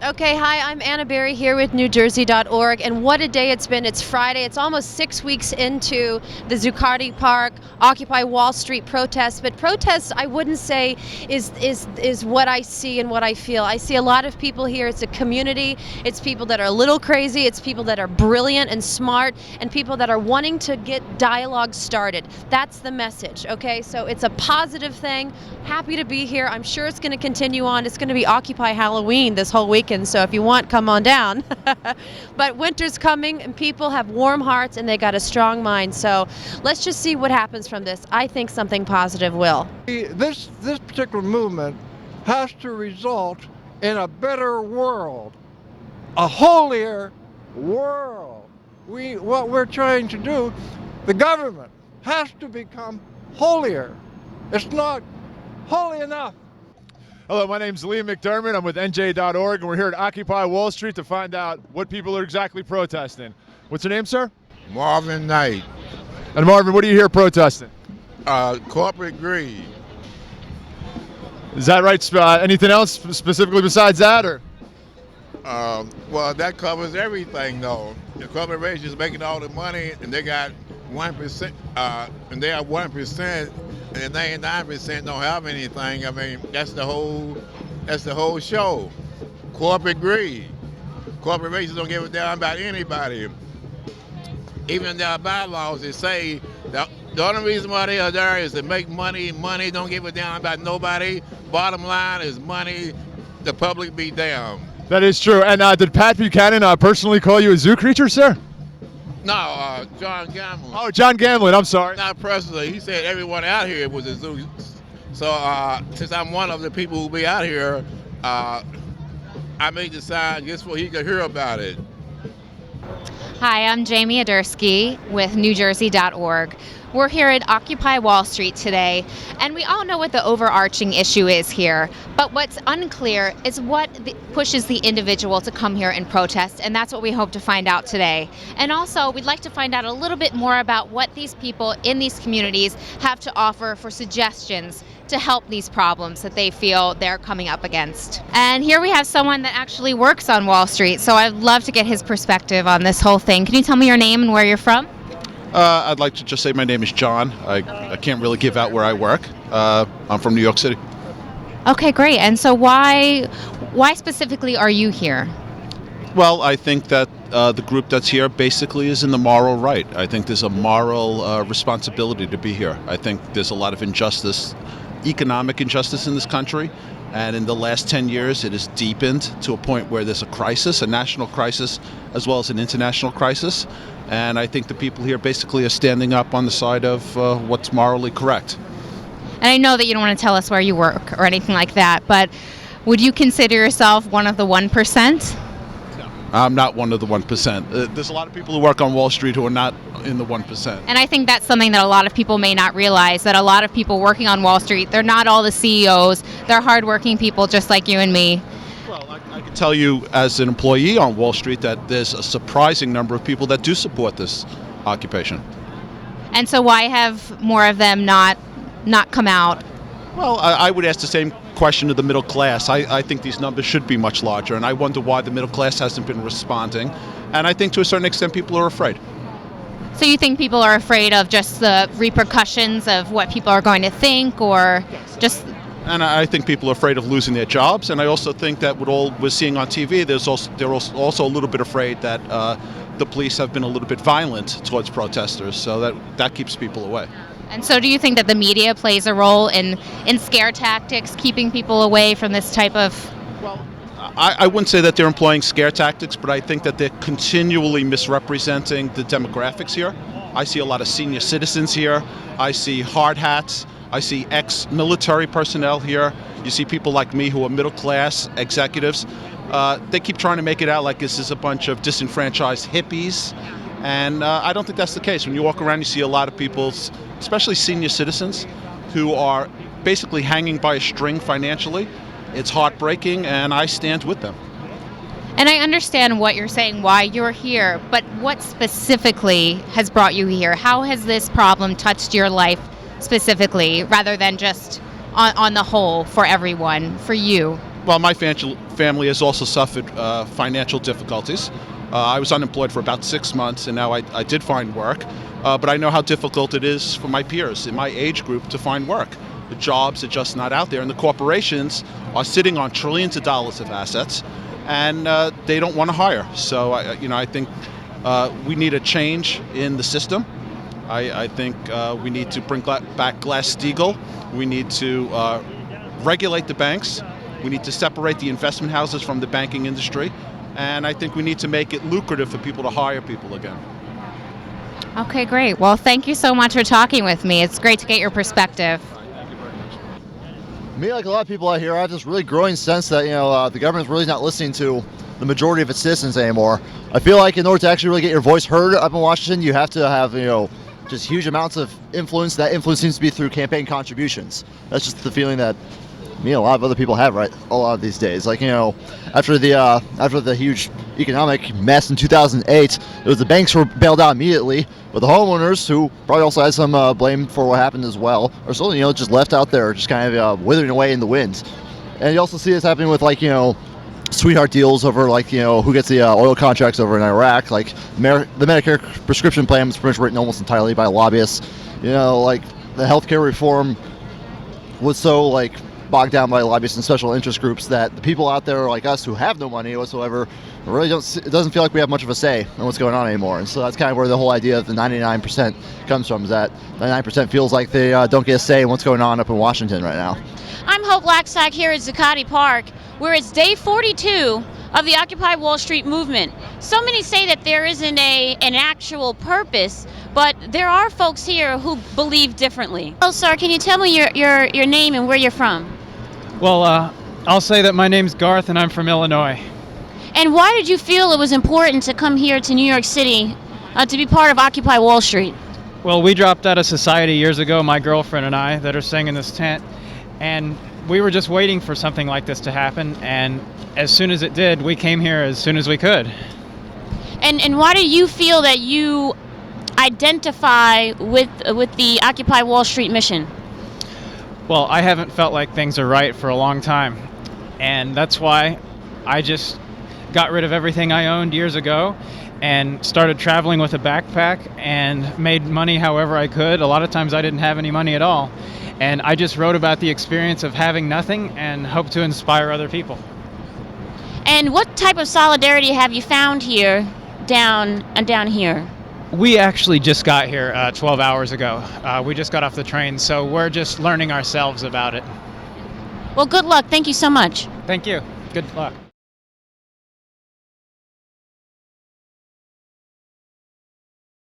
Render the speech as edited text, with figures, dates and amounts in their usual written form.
Okay, hi, I'm Anna Berry here with NewJersey.org, and what a day it's been. It's Friday. It's almost 6 weeks into the Zuccotti Park, Occupy Wall Street protests, but protests I wouldn't say is what I see and what I feel. I see a lot of people here. It's a community. It's people that are a little crazy. It's people that are brilliant and smart, and people that are wanting to get dialogue started. That's the message, okay? So it's a positive thing. Happy to be here. I'm sure it's going to continue on. It's going to be Occupy Halloween this whole weekend, so if you want, come on down. But winter's coming, and people have warm hearts, and they got a strong mind. So let's just see what happens from this. I think something positive will. This particular movement has to result in a better world, a holier world. What we're trying to do, the government has to become holier. It's not holy enough. Hello, my name's Liam McDermott. I'm with NJ.org, and we're here at Occupy Wall Street to find out what people are exactly protesting. What's your name, sir? Marvin Knight. And Marvin, what are you here protesting? Corporate greed. Is that right? Anything else specifically besides that, or? Well, that covers everything, though. The corporations making all the money, and they got 1%, and they have 1%, and the 99% don't have anything. I mean, that's the whole show. Corporate greed. Corporations don't give a damn about anybody. Even in their bylaws, they say the only reason why they are there is to make money. Money, don't give a damn about nobody. Bottom line is money. The public be damned. That is true. And did Pat Buchanan personally call you a zoo creature, sir? No, John Gamble. Oh, John Gamblin, I'm sorry. Not personally. He said everyone out here was a zoo. So since I'm one of the people who be out here, I made the sign just so he could hear about it. Hi, I'm Jamie Adursky with NewJersey.org. We're here at Occupy Wall Street today, and we all know what the overarching issue is here, but what's unclear is what pushes the individual to come here and protest, and that's what we hope to find out today. And also, we'd like to find out a little bit more about what these people in these communities have to offer for suggestions to help these problems that they feel they're coming up against. And here we have someone that actually works on Wall Street, so I'd love to get his perspective on this whole thing. Can you tell me your name and where you're from? I'd like to just say my name is John. I can't really give out where I work. I'm from New York City. Okay, great. And so why specifically are you here? Well, I think that the group that's here basically is in the moral right. I think there's a moral responsibility to be here. I think there's a lot of injustice, economic injustice in this country. And in the last 10 years, it has deepened to a point where there's a crisis, a national crisis, as well as an international crisis. And I think the people here basically are standing up on the side of what's morally correct. And I know that you don't want to tell us where you work or anything like that, but would you consider yourself one of the 1%? I'm not one of the 1%. There's a lot of people who work on Wall Street who are not in the 1%. And I think that's something that a lot of people may not realize, that a lot of people working on Wall Street, they're not all the CEOs. They're hardworking people just like you and me. Well, I can tell you as an employee on Wall Street that there's a surprising number of people that do support this occupation. And so why have more of them not come out? Well, I would ask the same question to the middle class. I think these numbers should be much larger, and I wonder why the middle class hasn't been responding. And I think to a certain extent people are afraid. So you think people are afraid of just the repercussions of what people are going to think, or just... And I think people are afraid of losing their jobs, and I also think that with all we're seeing on TV, they're also a little bit afraid that the police have been a little bit violent towards protesters, so that keeps people away. And so do you think that the media plays a role in scare tactics, keeping people away from this type of... Well, I wouldn't say that they're employing scare tactics, but I think that they're continually misrepresenting the demographics here. I see a lot of senior citizens here. I see hard hats. I see ex-military personnel here. You see people like me who are middle-class executives. They keep trying to make it out like this is a bunch of disenfranchised hippies. And I don't think that's the case. When you walk around, you see a lot of people, especially senior citizens, who are basically hanging by a string financially. It's heartbreaking, and I stand with them. And I understand what you're saying, why you're here, but what specifically has brought you here? How has this problem touched your life specifically, rather than just on the whole for everyone, for you? Well, my financial family has also suffered financial difficulties. I was unemployed for about 6 months, and now I did find work. But I know how difficult it is for my peers in my age group to find work. The jobs are just not out there, and the corporations are sitting on trillions of dollars of assets, and they don't want to hire. So, I think we need a change in the system. I think we need to bring back Glass-Steagall. We need to regulate the banks. We need to separate the investment houses from the banking industry. And I think we need to make it lucrative for people to hire people again. Okay, great. Well, thank you so much for talking with me. It's great to get your perspective. Me, like a lot of people out here, I have this really growing sense that the government's really not listening to the majority of its citizens anymore. I feel like in order to actually really get your voice heard up in Washington, you have to have just huge amounts of influence. That influence seems to be through campaign contributions. That's just the feeling that a lot of other people have a lot of these days. Like after the huge economic mess in 2008, it was the banks were bailed out immediately, but the homeowners, who probably also had some blame for what happened as well, are still just left out there, just kind of withering away in the wind. And you also see this happening with sweetheart deals over who gets the oil contracts over in Iraq. Like the Medicare prescription plan was pretty much written almost entirely by lobbyists. The healthcare reform was so bogged down by lobbyists and special interest groups that the people out there like us who have no money whatsoever really it doesn't feel like we have much of a say in what's going on anymore. And so that's kind of where the whole idea of the 99% comes from, is that 99% feels like they don't get a say in what's going on up in Washington right now. I'm Hope Laxak here at Zuccotti Park, where it's day 42 of the Occupy Wall Street movement. So many say that there isn't an actual purpose, but there are folks here who believe differently. Oh, sir, can you tell me your name and where you're from? Well, I'll say that my name's Garth and I'm from Illinois. And why did you feel it was important to come here to New York City to be part of Occupy Wall Street? Well, we dropped out of society years ago, my girlfriend and I, that are staying in this tent, and we were just waiting for something like this to happen, and as soon as it did, we came here as soon as we could. And why do you feel that you identify with the Occupy Wall Street mission? Well, I haven't felt like things are right for a long time, and that's why I just got rid of everything I owned years ago and started traveling with a backpack and made money however I could. A lot of times I didn't have any money at all, and I just wrote about the experience of having nothing and hope to inspire other people. And what type of solidarity have you found here down here? We actually just got here 12 hours ago. We just got off the train, so we're just learning ourselves about it. Well, good luck. Thank you so much. Thank you. Good luck.